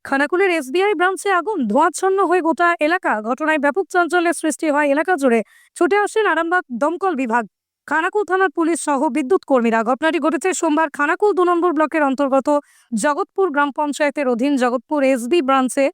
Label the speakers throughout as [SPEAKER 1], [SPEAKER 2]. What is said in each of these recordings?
[SPEAKER 1] খানাকুলের SBI ব্রাঞ্চে আগুন, ধোঁয়াচ্ছন্ন হয়ে গোটা এলাকা। ঘটনায় ব্যাপক চাঞ্চল্যের সৃষ্টি হয় এলাকা জুড়ে। ছুটে আসেন আরামবাগ দমকল বিভাগ, খানাকুল থানার পুলিশ সহ বিদ্যুৎ কর্মীরা। ঘটনাটি ঘটেছে সোমবার খানাকুল 2 নম্বর ব্লকের অন্তর্গত জগৎপুর গ্রাম পঞ্চায়েতের অধীন জগৎপুর এসবি ব্রাঞ্চে।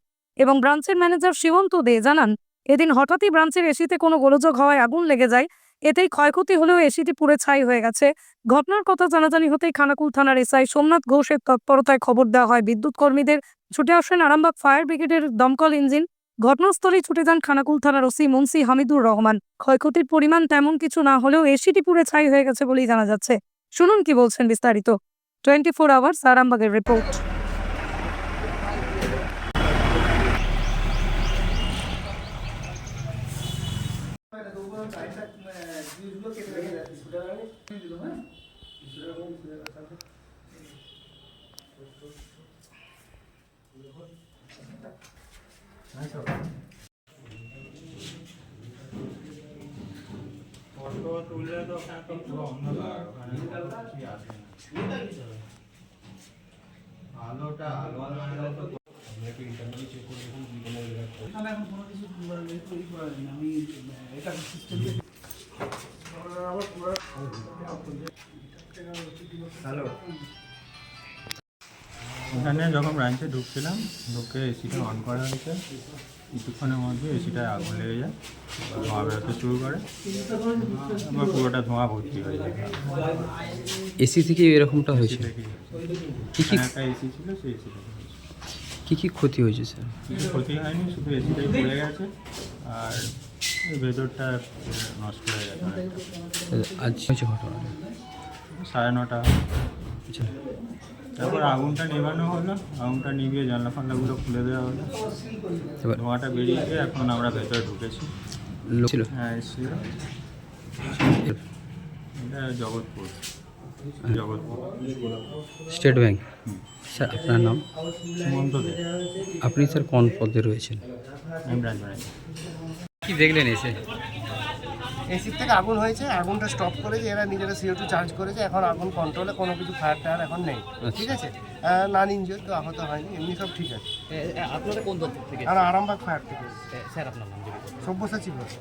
[SPEAKER 1] এবং ব্রাঞ্চের ম্যানেজার শিবন্ত দে জানান, এদিন হঠাৎই ব্রাঞ্চের এসিতে কোনো গোলযোগ হওয়ায় আগুন লেগে যায়। এতেই ক্ষয়ক্ষতি হলেও এসিটি পুড়ে ছাই হয়ে গেছে। ঘটনার কথা জানাজানি হতেই খানাকুল থানার এসআই সোমনাথ ঘোষের তৎপরতায় খবর দেওয়া হয় বিদ্যুৎ কর্মীদের। ছুটে আসেন আরামবাগ ফায়ার ব্রিগেডের দমকল ইঞ্জিন। ঘটনাস্থলেই ছুটে যান খানাকুল থানার ওসি মুন্সি হামিদুর রহমান। ক্ষয়ক্ষতির পরিমাণ তেমন কিছু না হলেও এসিটি পুড়ে ছাই হয়ে গেছে বলেই জানা যাচ্ছে। শুনুন কি বলছেন বিস্তারিত। 24 আওয়ার্স আরামবাগের রিপোর্ট।
[SPEAKER 2] এখানে যখন ব্রাঞ্চে ঢুকছিলাম, ঢুকে এসিটা অন করা হয়েছে। কিছুক্ষণের মধ্যে এসিটায় আগুন লেগে যায়, ধোঁয়া বেরোতে শুরু করে, আমার পুরোটা ধোঁয়া ভর্তি হয়ে যায়।
[SPEAKER 3] এসি থেকে এরকমটা হয়েছে? কি কি
[SPEAKER 2] একটা এসি ছিল, সেই এসি থেকে
[SPEAKER 3] কি কি ক্ষতি হয়েছে স্যার?
[SPEAKER 2] কিছু ক্ষতি হয়নি, শুধু এসিটাই পড়ে গেছে আর ভেতরটা নষ্ট হয়ে গেছে অনেকটা।
[SPEAKER 3] আজ হয়েছে ঘটনা
[SPEAKER 2] 9:30।
[SPEAKER 3] আচ্ছা,
[SPEAKER 2] তারপর আগুনটা নেভানো হলো, আগুনটা নিভিয়ে জানলা ফান্নাগুলো খুলে দেওয়া হলো,
[SPEAKER 3] এবার
[SPEAKER 2] ধোঁয়াটা বেরিয়ে গিয়ে এখন আমরা ভেতরে ঢুকেছি।
[SPEAKER 3] লোক ছিল?
[SPEAKER 2] হ্যাঁ, এসেছিল। এটা জগৎপুর।
[SPEAKER 3] State bank. স্যার আপনার নাম?
[SPEAKER 2] সুমন্ত দে।
[SPEAKER 3] আপনি স্যার কোন পদে রয়েছেন?
[SPEAKER 2] আমি ব্রাঞ্চ ম্যানেজার।
[SPEAKER 3] কি দেখলেন এসে?
[SPEAKER 4] এসির থেকে আগুন হয়েছে, আগুনটা স্টপ করেছে, এরা নিজেরা CO2 চার্জ করেছে। এখন আগুন কন্ট্রোলে, কোনো কিছু ফায়ার টায়ার এখন নেই। ঠিক আছে, নান ইনজিওর, তো আহত হয়নি, এমনি সব ঠিক আছে।
[SPEAKER 5] আপনারা কোন দপ্তর থেকে?
[SPEAKER 4] আর আরামবাগ ফায়ার থেকে।
[SPEAKER 5] স্যার আপনার নাম যদি বলেন।
[SPEAKER 4] সব্যসাচী ঘোষ।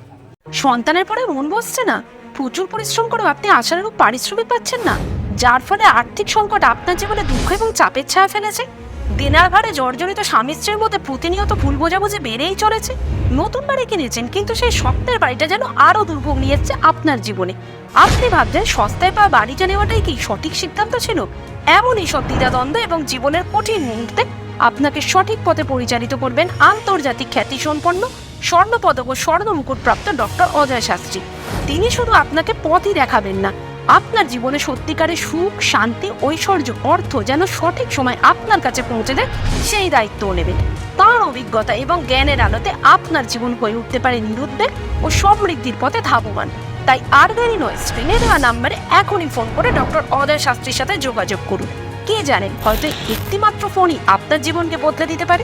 [SPEAKER 6] সন্তানের পরে মন বসছে না, প্রচুর পরিশ্রম করেও আপনি আশানুরূপ পারিশ্রমিক পাচ্ছেন না, যার ফলে আর্থিক সংকট আপনার জীবনে দুঃখ এবং চাপের ছায়া ফেলেছে। দেনার ভারে জর্জরিত স্বামী স্ত্রীর মধ্যে প্রতিনিয়ত ভুল বোঝাবুঝি বেড়েই চলেছে। নতুন বাড়ি কিনেছেন, কিন্তু সেই স্বপ্নের বাড়িটা যেন আরও দুর্ভোগ নিয়ে এসছে আপনার জীবনে। আপনি ভাবছেন সস্তায় পাওয়া বাড়িটা নেওয়াটাই কি সঠিক সিদ্ধান্ত ছিল? এমনই সব দ্বিধাদ্বন্দ্ব এবং জীবনের কঠিন মুহূর্তে আপনাকে সঠিক পথে পরিচালিত করবেন আন্তর্জাতিক খ্যাতিসম্পন্ন স্বর্ণপদক ও স্বর্ণ মুকুটপ্রাপ্ত ডক্টর অজয় শাস্ত্রী। তিনি শুধু আপনাকে পথই দেখাবেন না, আপনার জীবনে সত্যিকারের সুখ, শান্তি, ঐশ্বর্য, অর্থ যেন সঠিক সময় আপনার কাছে পৌঁছে দেয়, সেই দায়িত্বও নেবেন। তাঁর অভিজ্ঞতা এবং জ্ঞানের আলোতে আপনার জীবন হয়ে উঠতে পারে নিরুদ্বেগ ও সমৃদ্ধির পথে ধাবমান। তাই আর দেরি নয়, স্ক্রিনে দেওয়া নাম্বারে এখনই ফোন করে ডক্টর অজয় শাস্ত্রীর সাথে যোগাযোগ করুন। কে জানেন, হয়তো একটিমাত্র ফোনই আপনার জীবনকে বদলে দিতে পারে।